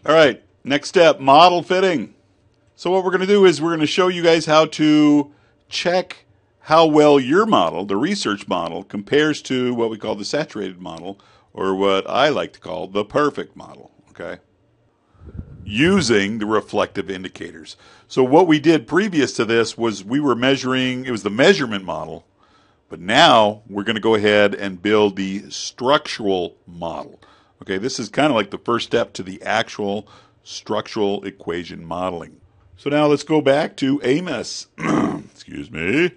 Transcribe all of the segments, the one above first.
All right, next step, model fitting. So what we're going to do is we're going to show you guys how to check how well your model, the research model, compares to what we call the saturated model, or what I like to call the perfect model, okay? Using the reflective indicators. So what we did previous to this was we were measuring, it was the measurement model, but now we're going to go ahead and build the structural model. Okay, this is kind of like the first step to the actual structural equation modeling. So now let's go back to Amos. Excuse me.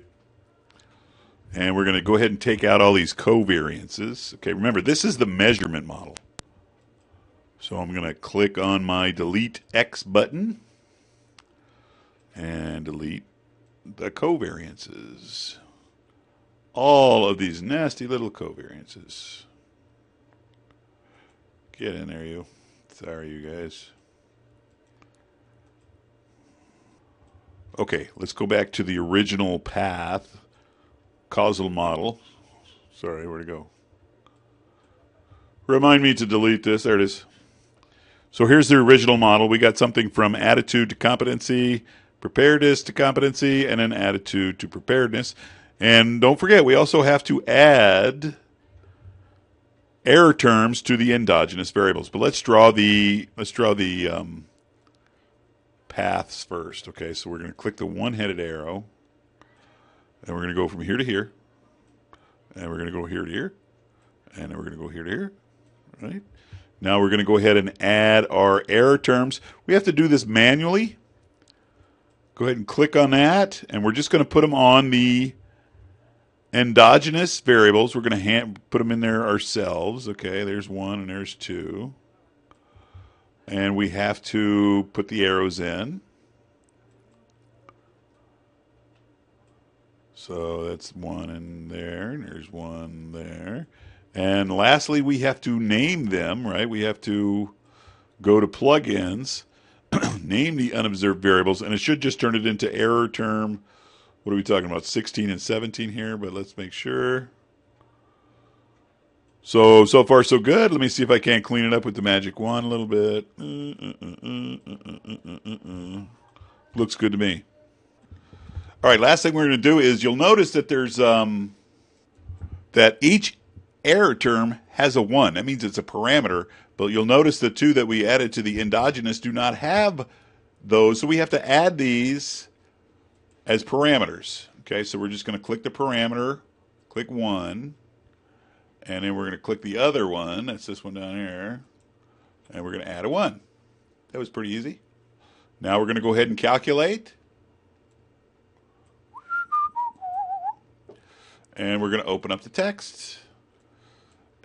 And we're going to go ahead and take out all these covariances. Okay, remember, this is the measurement model. So I'm going to click on my delete X button and delete the covariances. All of these nasty little covariances. Get in there, you. Sorry, you guys. Okay, let's go back to the original path, causal model. Sorry, where'd it go? Remind me to delete this. There it is. So here's the original model. We got something from attitude to competency, preparedness to competency, and then attitude to preparedness. And don't forget, we also have to add error terms to the endogenous variables. But let's draw the paths first. Okay, so we're going to click the one-headed arrow, and we're going to go from here to here, and we're going to go here to here, and then we're going to go here to here. Right? Now we're going to go ahead and add our error terms. We have to do this manually. Go ahead and click on that, and we're just going to put them on the endogenous variables. We're going to put them in there ourselves. Okay, there's one and there's two. And we have to put the arrows in. So that's one in there, and there's one there. And lastly, we have to name them, right? We have to go to plugins, name the unobserved variables, and it should just turn it into error term. What are we talking about? 16 and 17 here, but let's make sure. So far so good. Let me see if I can't clean it up with the magic wand a little bit. Looks good to me. All right, last thing we're going to do is you'll notice that there's that each error term has a 1. That means it's a parameter, but you'll notice the 2 that we added to the endogenous do not have those, so we have to add these as parameters. Okay, so we're just going to click the parameter, click 1, and then we're going to click the other one, that's this one down here, and we're going to add a 1. That was pretty easy. Now we're going to go ahead and calculate. And we're going to open up the text.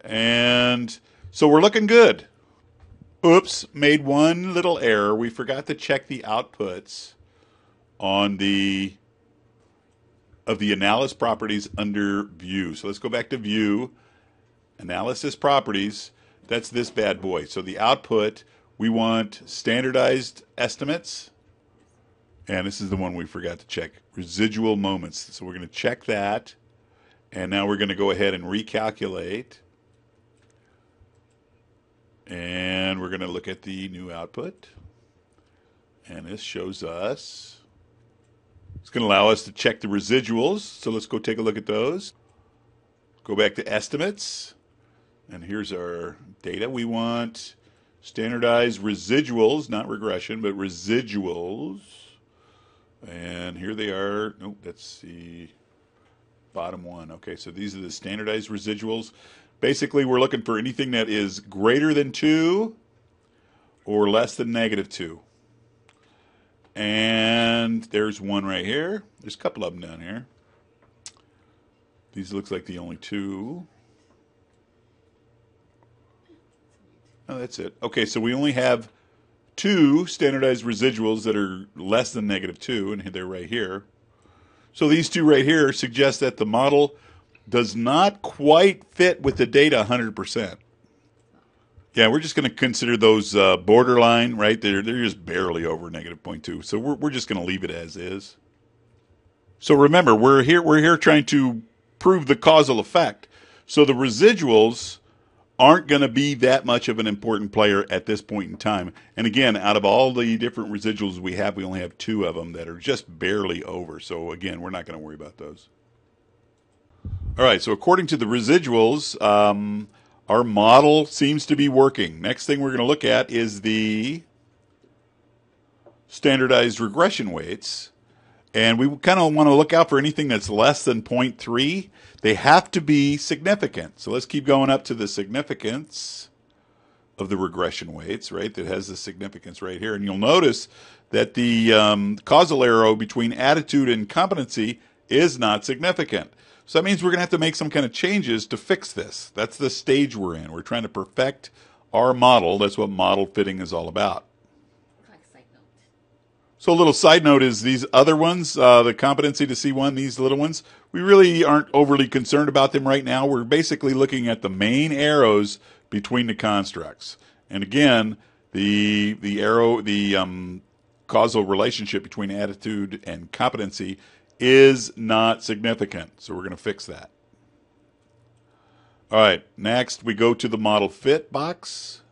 And so we're looking good. Oops, made one little error. We forgot to check the outputs on the analysis properties under view. So let's go back to view, analysis properties. That's this bad boy. So the output, we want standardized estimates. And this is the one we forgot to check, residual moments. So we're going to check that. And now we're going to go ahead and recalculate. And we're going to look at the new output. And this shows us, it's going to allow us to check the residuals. So let's go take a look at those. Go back to estimates. And here's our data. We want standardized residuals, not regression, but residuals. And here they are. Nope, that's the bottom one. Okay, so these are the standardized residuals. Basically, we're looking for anything that is greater than 2 or less than -2. And there's one right here. There's a couple of them down here. These looks like the only 2. Oh, that's it. Okay, so we only have 2 standardized residuals that are less than -2, and they're right here. So these 2 right here suggest that the model does not quite fit with the data 100%. Yeah, we're just going to consider those borderline, right? They're just barely over -0.2. So we're just going to leave it as is. So remember, we're here trying to prove the causal effect. So the residuals aren't going to be that much of an important player at this point in time. And again, out of all the different residuals we have, we only have 2 of them that are just barely over. So again, we're not going to worry about those. All right, so according to the residuals, our model seems to be working. Next thing we're going to look at is the standardized regression weights. And we kind of want to look out for anything that's less than 0.3. They have to be significant. So let's keep going up to the significance of the regression weights, right? That has the significance right here. And you'll notice that the causal arrow between attitude and competency is not significant. So that means we're going to have to make some kind of changes to fix this. That's the stage we're in. We're trying to perfect our model. That's what model fitting is all about. So a little side note is these other ones, the competency to C1, these little ones, we really aren't overly concerned about them right now. We're basically looking at the main arrows between the constructs. And again, the causal relationship between attitude and competency is not significant. So we're going to fix that. All right, next we go to the model fit box.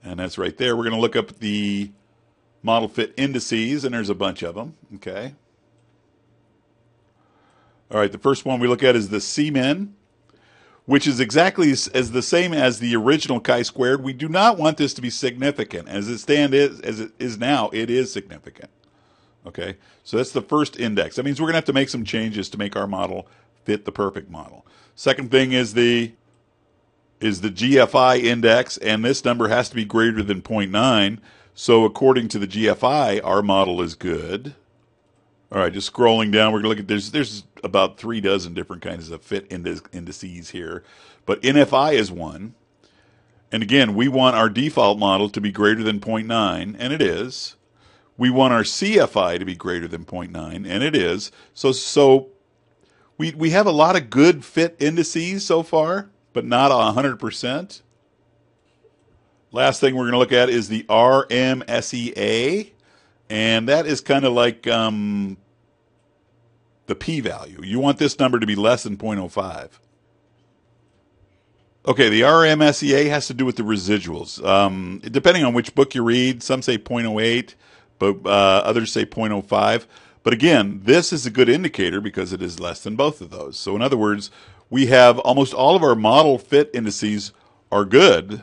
And that's right there. We're going to look up the model fit indices, and there's a bunch of them. Okay. All right, the first one we look at is the C-min, which is exactly as the same as the original chi-squared. We do not want this to be significant. As it is now, it is significant. Okay, so that's the first index. That means we're going to have to make some changes to make our model fit the perfect model. Second thing is the GFI index, and this number has to be greater than 0.9. So according to the GFI, our model is good. All right, just scrolling down, we're going to look at, there's about 3 dozen different kinds of fit indices here. But NFI is one. And again, we want our default model to be greater than 0.9, and it is. We want our CFI to be greater than 0.9, and it is. So we have a lot of good fit indices so far, but not 100%. Last thing we're going to look at is the RMSEA, and that is kind of like the p-value. You want this number to be less than 0.05. Okay, the RMSEA has to do with the residuals. Depending on which book you read, some say 0.08, but others say 0.05. But again, this is a good indicator because it is less than both of those. So in other words, we have almost all of our model fit indices are good,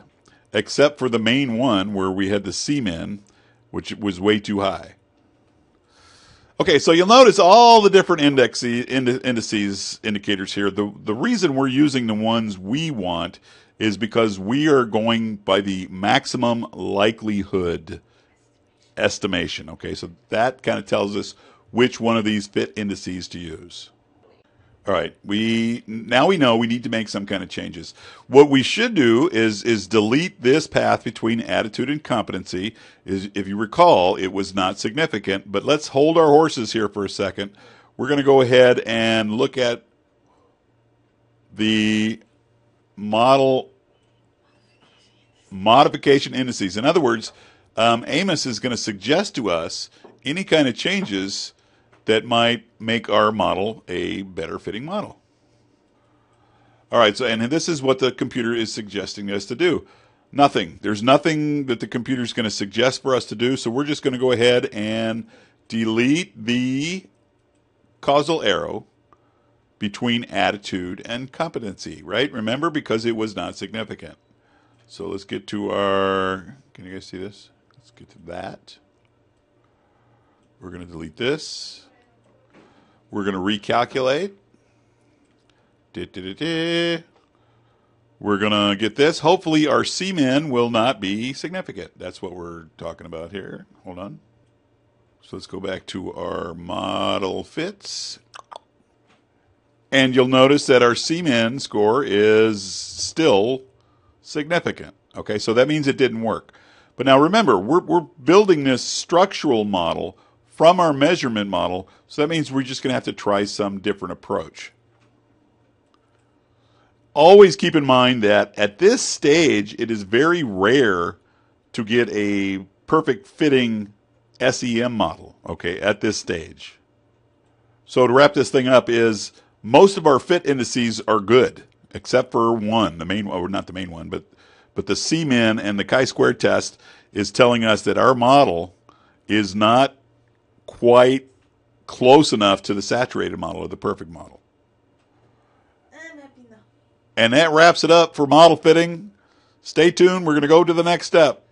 except for the main one where we had the C-min, which was way too high. Okay, so you'll notice all the different indicators here. The reason we're using the ones we want is because we are going by the maximum likelihood estimation. Okay, so that kind of tells us which one of these fit indices to use. All right, now we know we need to make some kind of changes. What we should do is delete this path between attitude and competency. If you recall, it was not significant, but let's hold our horses here for a second. We're going to go ahead and look at the modification indices. In other words, Amos is going to suggest to us any kind of changes that might make our model a better fitting model. All right, so and this is what the computer is suggesting us to do. Nothing. There's nothing that the computer is going to suggest for us to do, so we're just going to go ahead and delete the causal arrow between attitude and competency, right? Remember, because it was not significant. So let's get to our, can you guys see this? Let's get to that. We're going to delete this. We're going to recalculate. We're going to get this. Hopefully our C-min will not be significant. That's what we're talking about here. Hold on. So let's go back to our model fits. And you'll notice that our C-min score is still significant. Okay, so that means it didn't work. But now remember, we're building this structural model from our measurement model, so that means we're just going to have to try some different approach. Always keep in mind that at this stage, it is very rare to get a perfect fitting SEM model, okay, at this stage. So to wrap this thing up is most of our fit indices are good, except for one, the main, or not the main one, but the C-min and the chi-square test is telling us that our model is not quite close enough to the saturated model or the perfect model. I'm happy now. And that wraps it up for model fitting. Stay tuned. We're going to go to the next step.